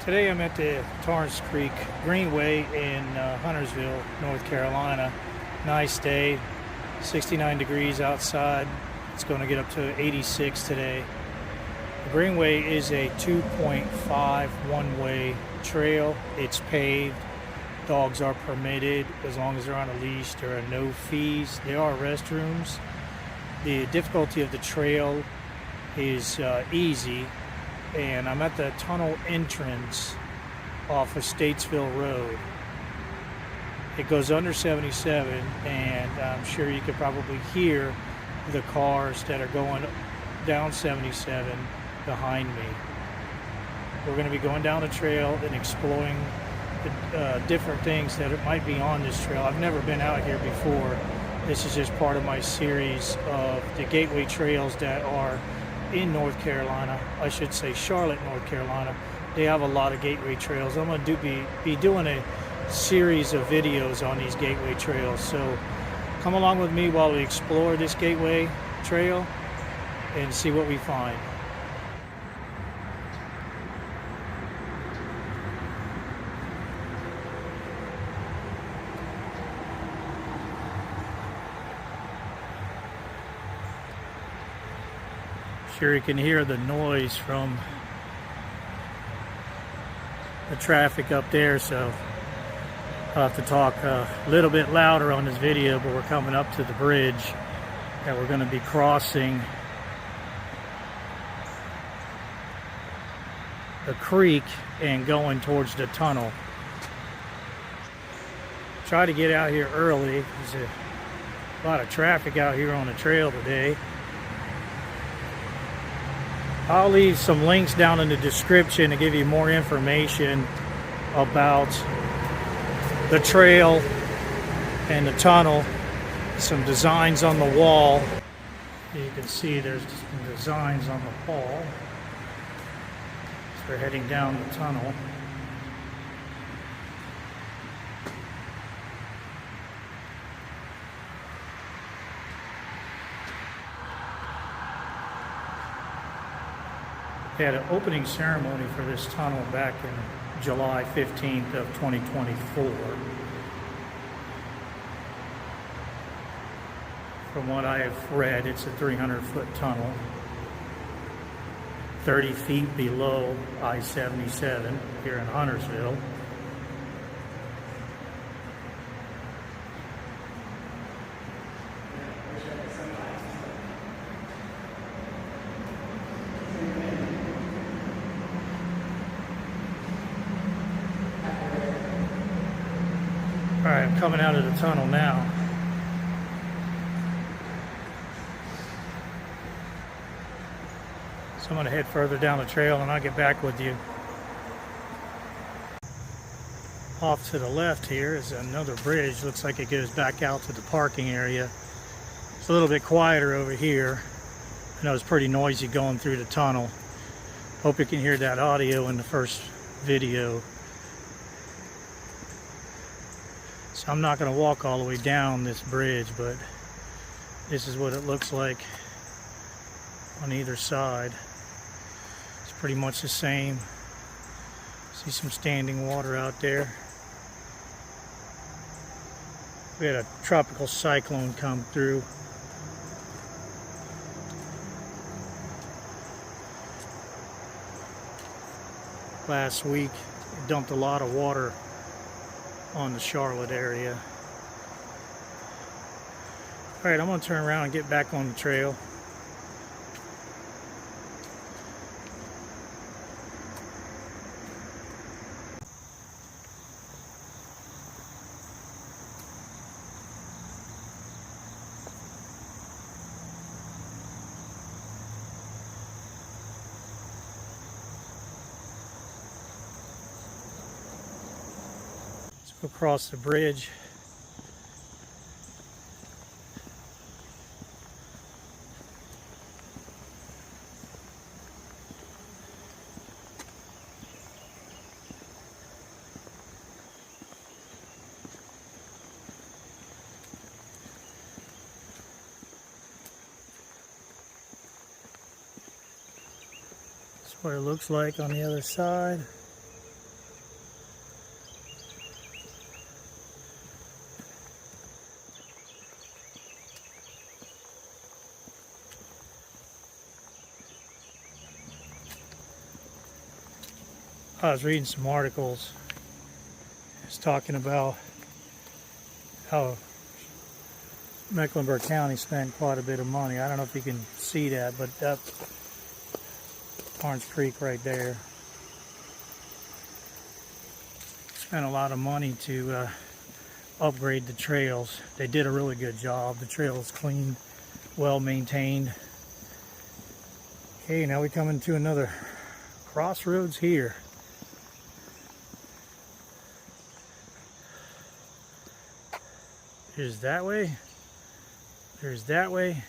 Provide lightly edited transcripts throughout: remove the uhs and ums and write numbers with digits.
Today I'm at the Torrence Creek Greenway in Huntersville, North Carolina. Nice day, 69 degrees outside. It's going to get up to 86 today. The Greenway is a 2.5 one-way trail. It's paved. Dogs are permitted as long as they're on a leash. There are no fees. There are restrooms. The difficulty of the trail is easy. And I'm at the tunnel entrance off of Statesville Road. It goes under 77, and I'm sure you could probably hear the cars that are going down 77 behind me. We're going to be going down the trail and exploring the different things that might be on this trail. I've never been out here before. This is just part of my series of the gateway trails that are in North Carolina. I should say Charlotte, North Carolina. They have a lot of gateway trails. I'm going to be doing a series of videos on these gateway trails. So come along with me while we explore this gateway trail and see what we find. Sure, you can hear the noise from the traffic up there, so I'll have to talk a little bit louder on this video, but we're coming up to the bridge that we're going to be crossing the creek and going towards the tunnel. Try to get out here early. There's a lot of traffic out here on the trail today. I'll leave some links down in the description to give you more information about the trail and the tunnel. Some designs on the wall. You can see there's some designs on the wall. So we're heading down the tunnel. They had an opening ceremony for this tunnel back in July 15th of 2024. From what I have read, it's a 300-foot tunnel, 30 feet below I-77 here in Huntersville. Alright, I'm coming out of the tunnel now. So I'm going to head further down the trail and I'll get back with you. Off to the left here is another bridge. Looks like it goes back out to the parking area. It's a little bit quieter over here. I know it's pretty noisy going through the tunnel. Hope you can hear that audio in the first video. So I'm not going to walk all the way down this bridge, but this is what it looks like on either side. It's pretty much the same. See some standing water out there. We had a tropical cyclone come through. Last week, it dumped a lot of water on the Charlotte area. Alright, I'm going to turn around and get back on the trail. Across the bridge. That's what it looks like on the other side. I was reading some articles. It's talking about how Mecklenburg County spent quite a bit of money. I don't know if you can see that, but that's Torrence Creek right there. Spent a lot of money to upgrade the trails. They did a really good job. The trail is clean, well maintained. Okay, now we come into another crossroads here. There's that way. There's that way.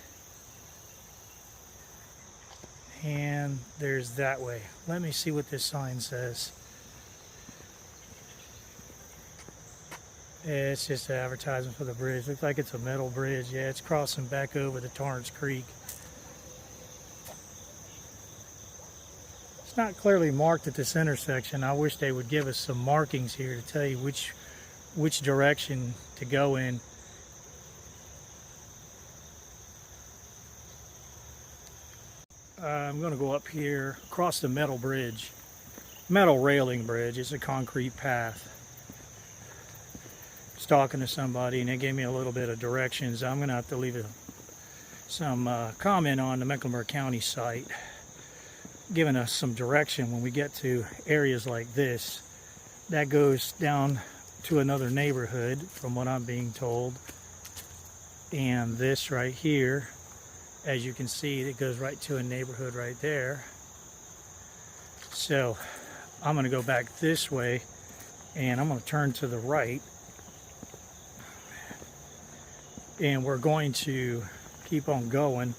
And there's that way. Let me see what this sign says. Yeah, it's just an advertisement for the bridge. Looks like it's a metal bridge. Yeah, it's crossing back over the Torrence Creek. It's not clearly marked at this intersection. I wish they would give us some markings here to tell you which direction to go in. I'm going to go up here across the metal bridge, metal railing bridge. It's a concrete path. I was talking to somebody and they gave me a little bit of directions. I'm going to have to leave some comment on the Mecklenburg County site, giving us some direction when we get to areas like this. That goes down to another neighborhood from what I'm being told. And this right here, as you can see, it goes right to a neighborhood right there. So I'm going to go back this way and I'm going to turn to the right, and we're going to keep on going.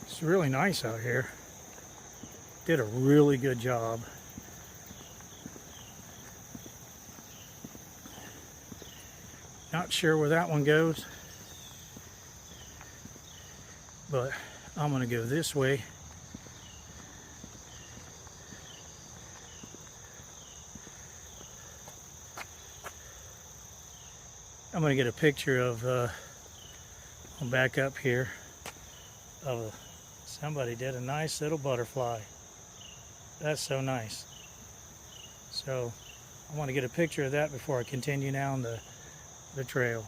It's really nice out here. Did a really good job. Not sure where that one goes, but I'm going to go this way. I'm going to get a picture of, I'll back up here, of somebody did a nice little butterfly. That's so nice. So I want to get a picture of that before I continue down the trail.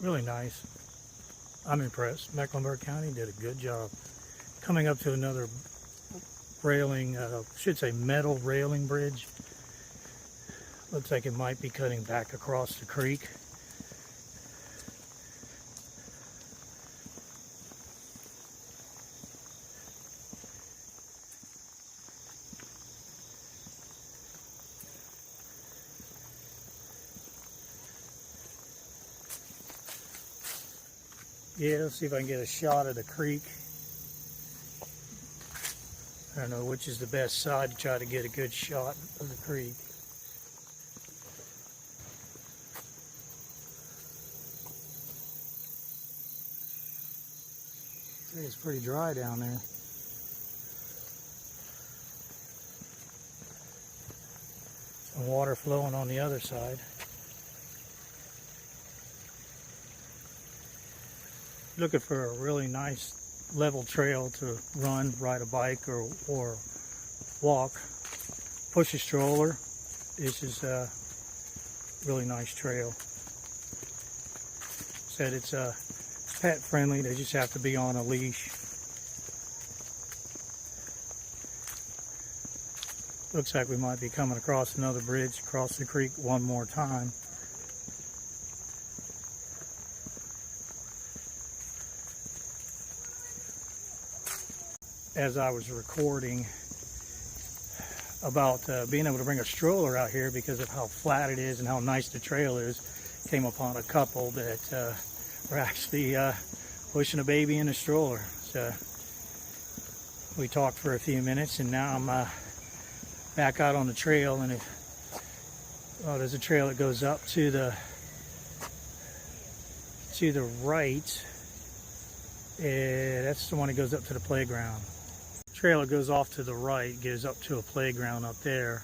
Really nice. I'm impressed. Mecklenburg County did a good job. Coming up to another railing, should say metal railing bridge. Looks like it might be cutting back across the creek. Yeah, let's see if I can get a shot of the creek. I don't know which is the best side to try to get a good shot of the creek. I think it's pretty dry down there. Some water flowing on the other side. Looking for a really nice level trail to run, ride a bike, or walk. Push a stroller. This is a really nice trail. Said it's pet friendly. They just have to be on a leash. Looks like we might be coming across another bridge across the creek one more time. As I was recording about being able to bring a stroller out here because of how flat it is and how nice the trail is, came upon a couple that were actually pushing a baby in a stroller. So we talked for a few minutes, and now I'm back out on the trail, and there's a trail that goes up to to the right, that's the one that goes up to the playground. Trail that goes off to the right goes up to a playground up there.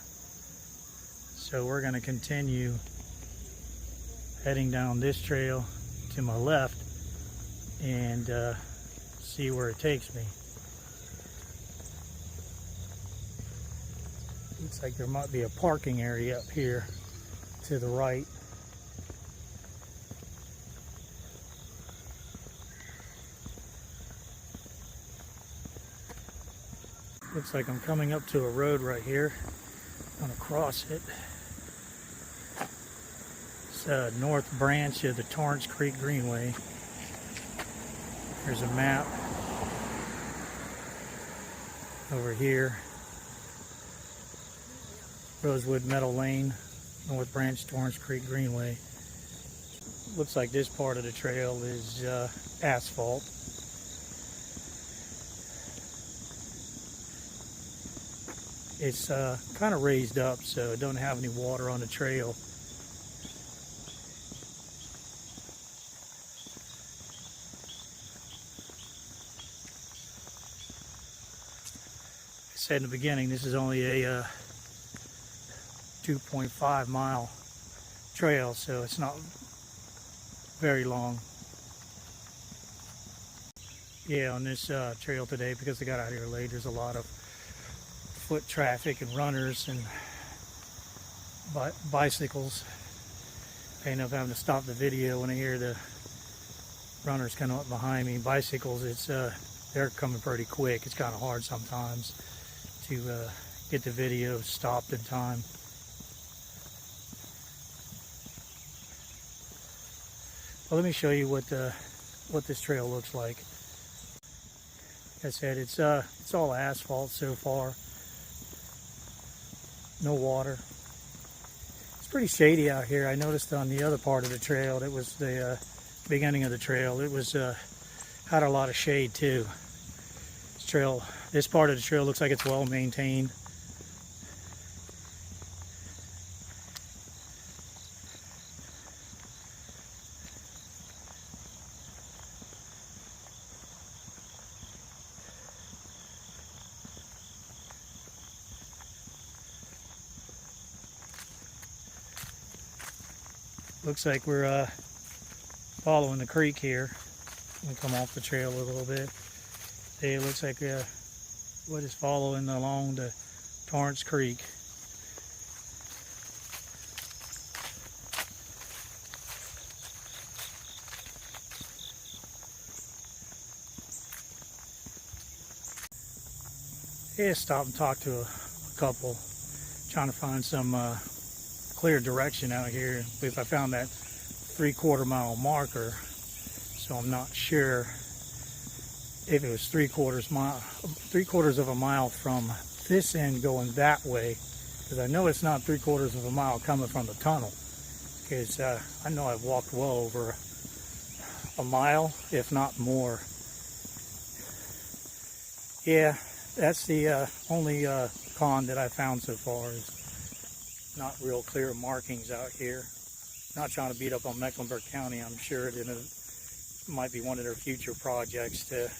So we're going to continue heading down this trail to my left and see where it takes me. Looks like there might be a parking area up here to the right. Looks like I'm coming up to a road right here. I'm gonna cross it. It's a north branch of the Torrence Creek Greenway. There's a map over here. Rosewood Meadow Lane, North Branch, Torrence Creek Greenway. Looks like this part of the trail is asphalt. It's kind of raised up, so it don't have any water on the trail. I said in the beginning, this is only a 2.5 mile trail, so it's not very long. Yeah, on this trail today, because I got out here late, there's a lot of foot traffic and runners and bicycles. I end up having to stop the video when I hear the runners coming up behind me. Bicycles, it's they're coming pretty quick. It's kind of hard sometimes to get the video stopped in time. Well, let me show you what this trail looks like. Like I said, it's all asphalt so far. No water. It's pretty shady out here. I noticed on the other part of the trail, that was the beginning of the trail, it was had a lot of shade too. This part of the trail looks like it's well maintained. Looks like we're following the creek here. We come off the trail a little bit. It looks like we're just following along the Torrence Creek. Yeah, stop and talk to a couple, trying to find some clear direction out here, because I found that 3/4 mile marker, so I'm not sure if it was 3/4 of a mile from this end going that way, because I know it's not 3/4 of a mile coming from the tunnel, because I know I've walked well over a mile, if not more. Yeah, that's the only con that I found so far, is not real clear markings out here. Not trying to beat up on Mecklenburg County. I'm sure that it might be one of their future projects to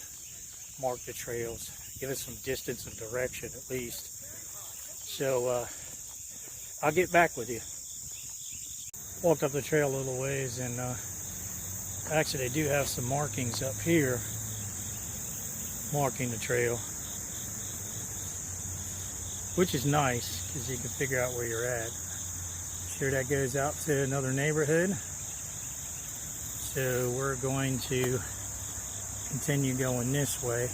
mark the trails, give us some distance and direction at least. So I'll get back with you. Walked up the trail a little ways, and actually they do have some markings up here marking the trail, which is nice because you can figure out where you're at. Sure, that goes out to another neighborhood. So we're going to continue going this way.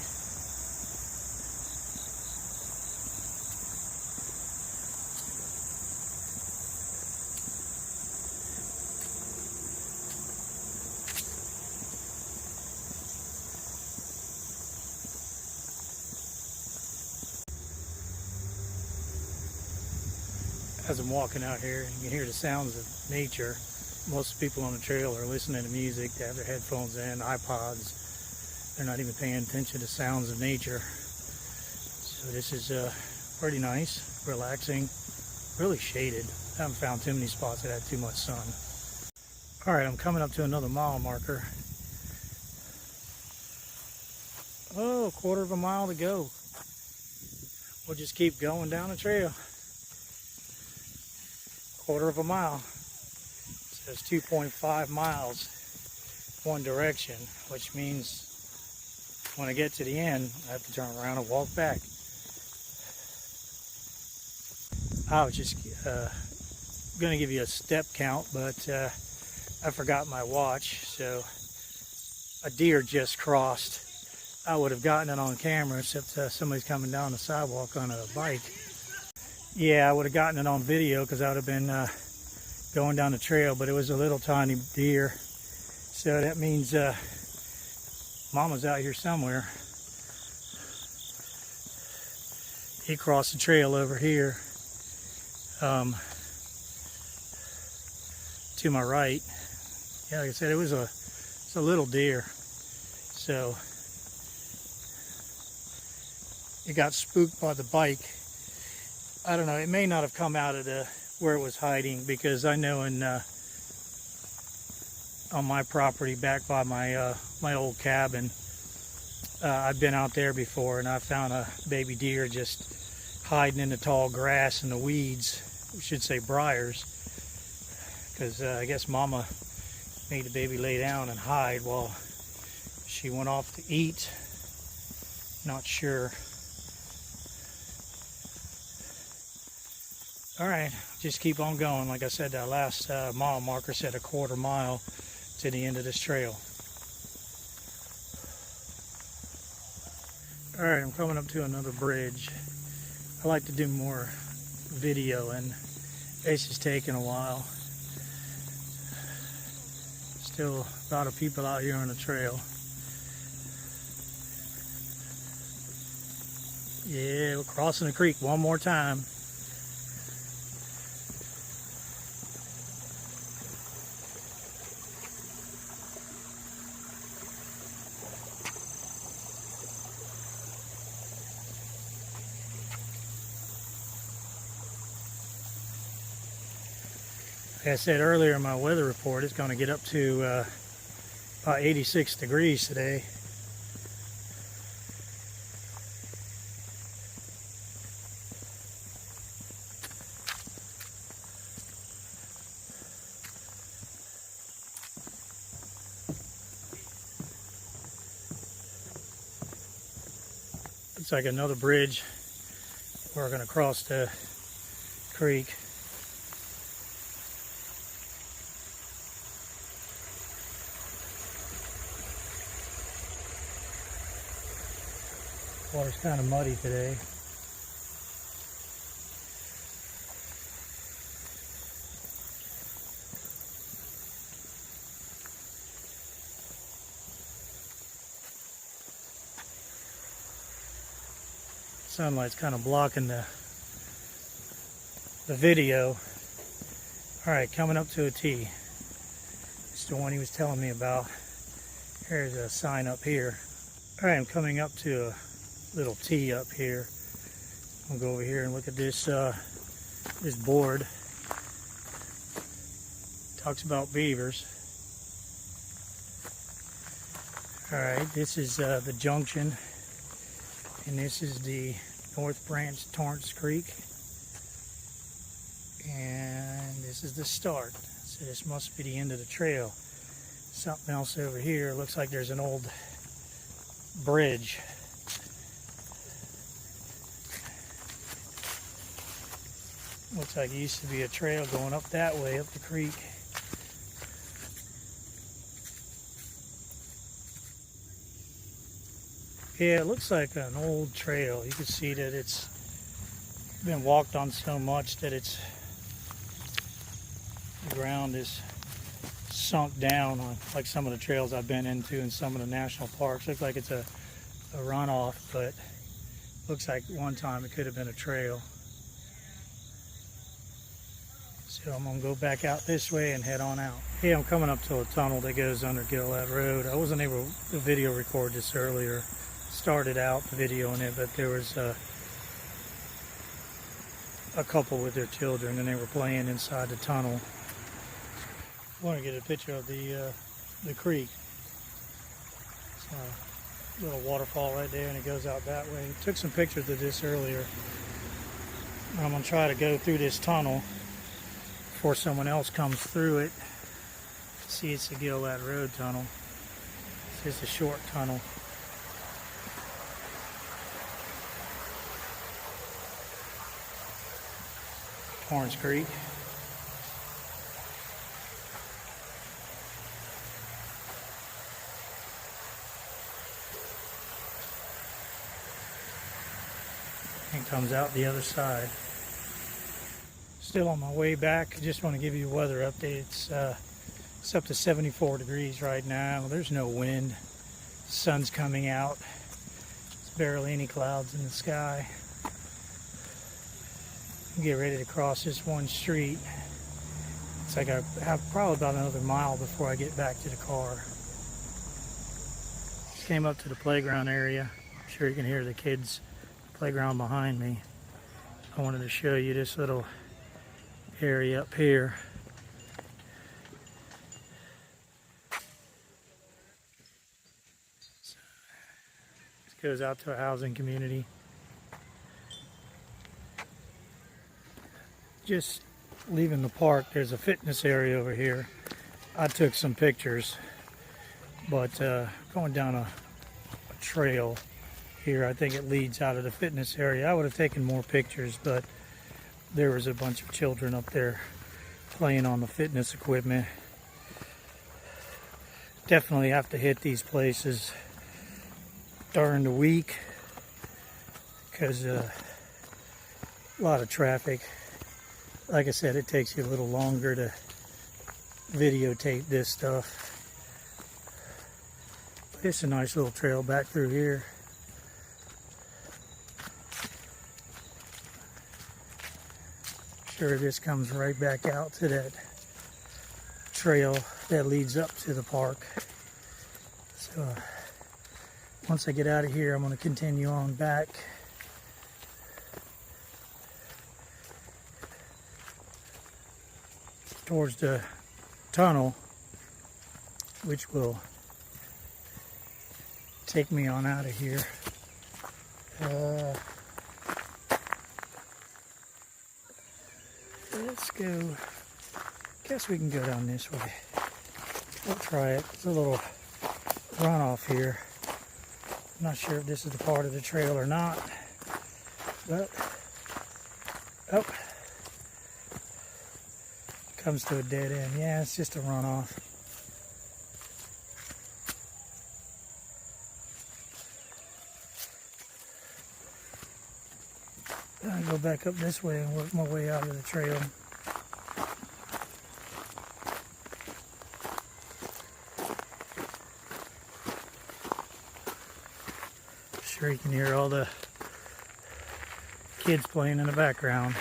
As I'm walking out here, you can hear the sounds of nature. Most people on the trail are listening to music. They have their headphones in, iPods. They're not even paying attention to sounds of nature. So this is pretty nice, relaxing, really shaded. I haven't found too many spots that had too much sun. All right, I'm coming up to another mile marker. Oh, a quarter of a mile to go. We'll just keep going down the trail. Quarter of a mile. It says 2.5 miles one direction, which means when I get to the end, I have to turn around and walk back. I was just going to give you a step count, but I forgot my watch, so a deer just crossed. I would have gotten it on camera, except somebody's coming down the sidewalk on a bike. Yeah, I would have gotten it on video because I would have been going down the trail, but it was a little tiny deer. So that means Mama's out here somewhere. He crossed the trail over here to my right. Yeah, like I said, it's a little deer. So it got spooked by the bike. I don't know, it may not have come out of where it was hiding, because I know on my property back by my old cabin, I've been out there before and I found a baby deer just hiding in the tall grass and the weeds. We should say briars, because I guess Mama made the baby lay down and hide while she went off to eat. Not sure. All right, just keep on going. Like I said, that last mile marker said a quarter mile to the end of this trail. All right, I'm coming up to another bridge. I like to do more video, and it's just taking a while. Still a lot of people out here on the trail. Yeah, we're crossing the creek one more time. Like I said earlier in my weather report, it's going to get up to about 86 degrees today. Looks like another bridge. We're going to cross the creek. Water's kind of muddy today. Sunlight's kind of blocking the video. All right, coming up to a T. It's the one he was telling me about. There's a sign up here. All right, I'm coming up to a little T up here. I'll go over here and look at this this board. Talks about beavers. All right, this is the junction, and this is the North Branch Torrence Creek, and this is the start. So this must be the end of the trail. Something else over here. Looks like there's an old bridge. Looks like it used to be a trail going up that way, up the creek. Yeah, it looks like an old trail. You can see that it's been walked on so much that the ground is sunk down, on like some of the trails I've been into in some of the national parks. Looks like it's a runoff, but looks like one time it could have been a trail. So I'm going to go back out this way and head on out. Yeah, I'm coming up to a tunnel that goes under Gillette Road. I wasn't able to video record this earlier. Started out videoing it, but there was a couple with their children, and they were playing inside the tunnel. I want to get a picture of the creek. It's a little waterfall right there, and it goes out that way. Took some pictures of this earlier. I'm going to try to go through this tunnel before someone else comes through it. See, it's the Gillette Road tunnel. It's just a short tunnel. Torrence Creek. And comes out the other side. Still on my way back. I just want to give you a weather update. It's up to 74 degrees right now. There's no wind. Sun's coming out. There's barely any clouds in the sky. Get ready to cross this one street. It's like I have probably about another mile before I get back to the car. Just came up to the playground area. I'm sure you can hear the kids' playground behind me. I wanted to show you this little area up here. This goes out to a housing community. Just leaving the park, there's a fitness area over here. I took some pictures, but going down a trail here, I think it leads out of the fitness area. I would have taken more pictures, but there was a bunch of children up there playing on the fitness equipment. Definitely have to hit these places during the week because a lot of traffic. Like I said, it takes you a little longer to videotape this stuff. But it's a nice little trail back through here. Sure, this comes right back out to that trail that leads up to the park. So once I get out of here, I'm going to continue on back. Towards the tunnel, which will take me on out of here. Let's go. Guess we can go down this way. We'll try it. It's a little runoff here. I'm not sure if this is the part of the trail or not, but oh. Comes to a dead end. Yeah, it's just a runoff. I'll go back up this way and work my way out of the trail. Sure, you can hear all the kids playing in the background.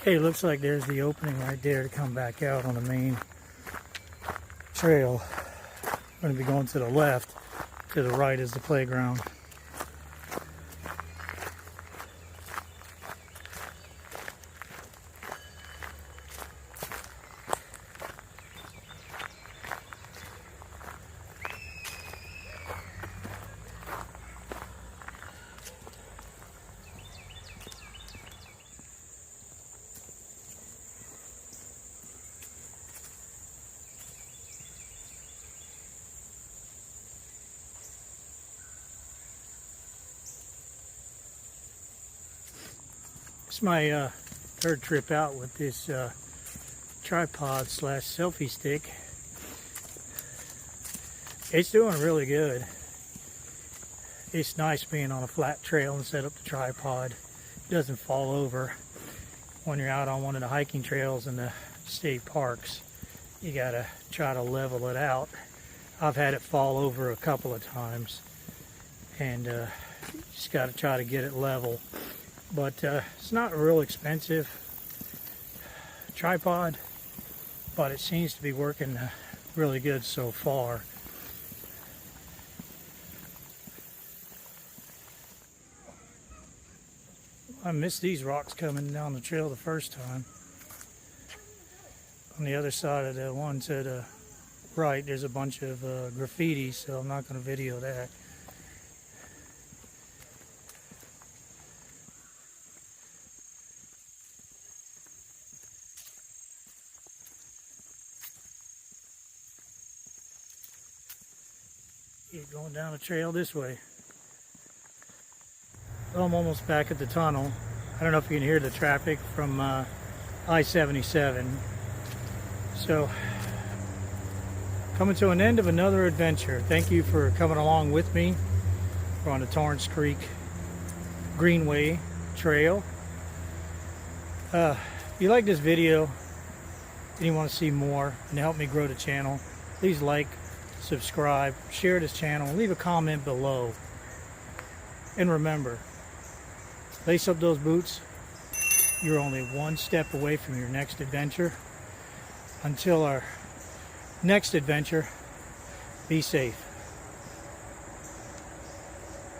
Okay, looks like there's the opening right there to come back out on the main trail. I'm going to be going to the left. To the right is the playground. It's my third trip out with this tripod slash selfie stick. It's doing really good. It's nice being on a flat trail and set up the tripod. It doesn't fall over when you're out on one of the hiking trails in the state parks. You gotta try to level it out. I've had it fall over a couple of times, and Just got to try to get it level. But it's not a real expensive tripod, but it seems to be working really good so far. I missed these rocks coming down the trail the first time. On the other side of the one to the right, there's a bunch of graffiti, so I'm not going to video that. Keep going down the trail this way. Well, I'm almost back at the tunnel. I don't know if you can hear the traffic from I-77. So, coming to an end of another adventure. Thank you for coming along with me. We're on the Torrence Creek Greenway trail. If you like this video and you want to see more and help me grow the channel, please like, subscribe, share this channel, leave a comment below. And remember, lace up those boots. You're only one step away from your next adventure. Until our next adventure, be safe.